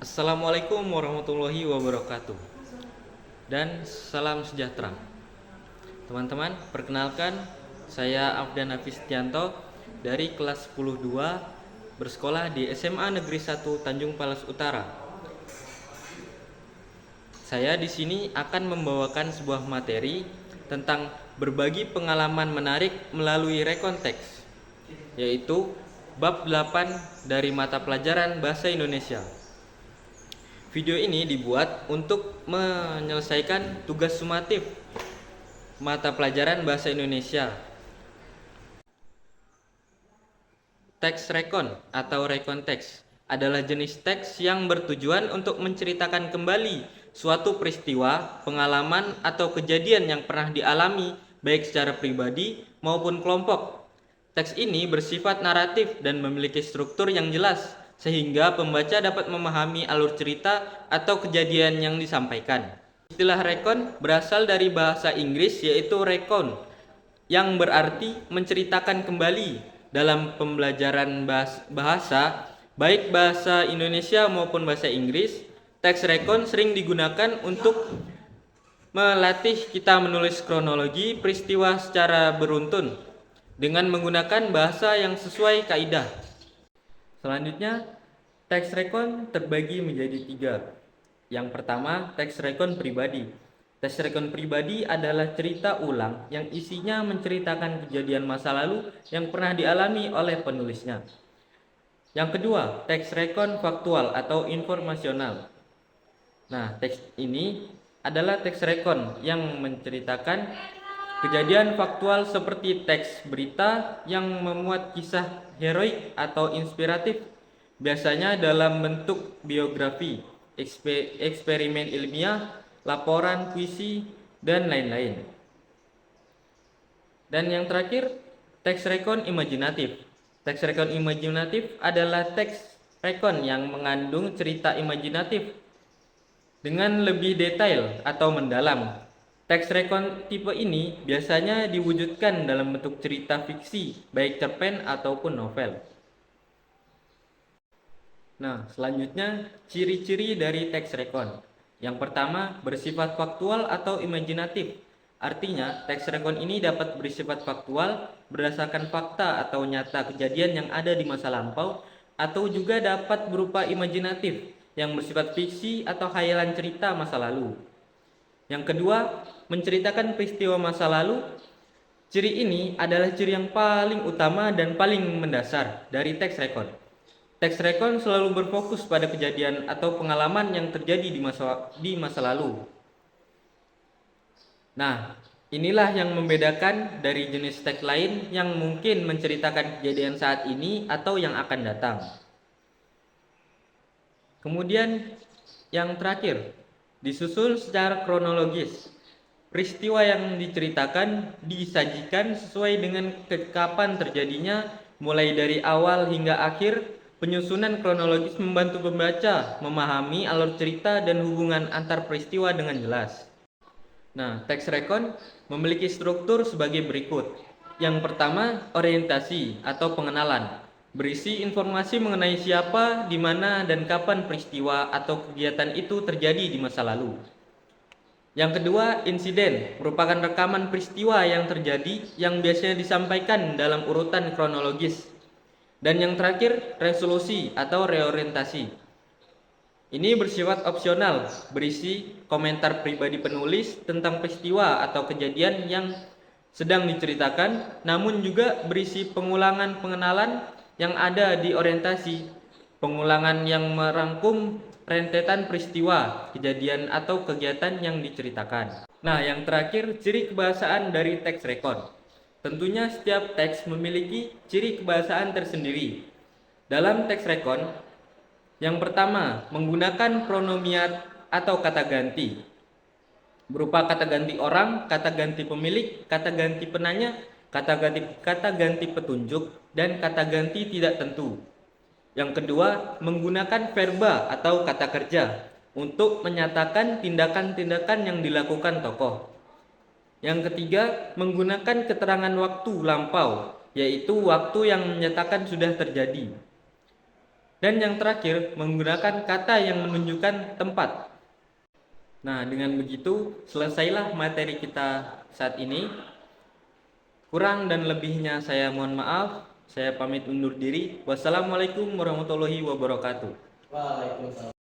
Assalamualaikum warahmatullahi wabarakatuh dan salam sejahtera. Teman-teman, perkenalkan saya Afdan Hafiz Tianto dari kelas 10-2 bersekolah di SMA Negeri 1 Tanjung Palas Utara. Saya di sini akan membawakan sebuah materi tentang berbagi pengalaman menarik melalui rekonteks, yaitu bab 8 dari mata pelajaran Bahasa Indonesia. Video ini dibuat untuk menyelesaikan tugas sumatif mata pelajaran Bahasa Indonesia. Teks rekon atau rekonteks adalah jenis teks yang bertujuan untuk menceritakan kembali suatu peristiwa, pengalaman, atau kejadian yang pernah dialami baik secara pribadi maupun kelompok. Teks ini bersifat naratif dan memiliki struktur yang jelas sehingga pembaca dapat memahami alur cerita atau kejadian yang disampaikan. Istilah rekon berasal dari bahasa Inggris yaitu recount yang berarti menceritakan kembali. Dalam pembelajaran bahasa, baik bahasa Indonesia maupun bahasa Inggris, teks rekon sering digunakan untuk melatih kita menulis kronologi peristiwa secara beruntun dengan menggunakan bahasa yang sesuai kaidah. Selanjutnya, teks rekon terbagi menjadi 3. Yang pertama, teks rekon pribadi. Teks rekon pribadi adalah cerita ulang yang isinya menceritakan kejadian masa lalu yang pernah dialami oleh penulisnya. Yang kedua, teks rekon faktual atau informasional. Nah, teks ini adalah teks rekon yang menceritakan kejadian faktual seperti teks berita yang memuat kisah heroik atau inspiratif, biasanya dalam bentuk biografi, eksperimen ilmiah, laporan, puisi, dan lain-lain. Dan yang terakhir, teks rekon imajinatif. Teks rekon imajinatif adalah teks rekon yang mengandung cerita imajinatif dengan lebih detail atau mendalam. Teks rekon tipe ini biasanya diwujudkan dalam bentuk cerita fiksi, baik cerpen ataupun novel. Nah, selanjutnya ciri-ciri dari teks rekon. Yang pertama, bersifat faktual atau imajinatif. Artinya, teks rekon ini dapat bersifat faktual berdasarkan fakta atau nyata kejadian yang ada di masa lampau, atau juga dapat berupa imajinatif yang bersifat fiksi atau khayalan cerita masa lalu. Yang kedua, menceritakan peristiwa masa lalu. Ciri ini adalah ciri yang paling utama dan paling mendasar dari teks rekon. Teks rekon selalu berfokus pada kejadian atau pengalaman yang terjadi di masa lalu. Nah, inilah yang membedakan dari jenis teks lain yang mungkin menceritakan kejadian saat ini atau yang akan datang. Kemudian yang terakhir, disusun secara kronologis. Peristiwa yang diceritakan disajikan sesuai dengan kapan terjadinya, mulai dari awal hingga akhir. Penyusunan kronologis membantu pembaca memahami alur cerita dan hubungan antar peristiwa dengan jelas. Nah, teks rekon memiliki struktur sebagai berikut. Yang pertama, orientasi atau pengenalan. Berisi informasi mengenai siapa, di mana, dan kapan peristiwa atau kegiatan itu terjadi di masa lalu. Yang kedua, insiden, merupakan rekaman peristiwa yang terjadi yang biasanya disampaikan dalam urutan kronologis. Dan yang terakhir, resolusi atau reorientasi. Ini bersifat opsional, berisi komentar pribadi penulis tentang peristiwa atau kejadian yang sedang diceritakan, namun juga berisi pengulangan pengenalan yang ada di orientasi, pengulangan yang merangkum rentetan peristiwa, kejadian atau kegiatan yang diceritakan. Nah, yang terakhir, ciri kebahasaan dari teks rekon. Tentunya setiap teks memiliki ciri kebahasaan tersendiri. Dalam teks rekon, yang pertama, menggunakan pronomiat atau kata ganti, berupa kata ganti orang, kata ganti pemilik, kata ganti penanya, kata ganti petunjuk, dan kata ganti tidak tentu. Yang kedua, menggunakan verba atau kata kerja untuk menyatakan tindakan-tindakan yang dilakukan tokoh. Yang ketiga, menggunakan keterangan waktu lampau, yaitu waktu yang menyatakan sudah terjadi. Dan yang terakhir, menggunakan kata yang menunjukkan tempat. Nah, dengan begitu selesailah materi kita saat ini. Kurang dan lebihnya saya mohon maaf. Saya pamit undur diri. Wassalamualaikum warahmatullahi wabarakatuh. Waalaikumsalam.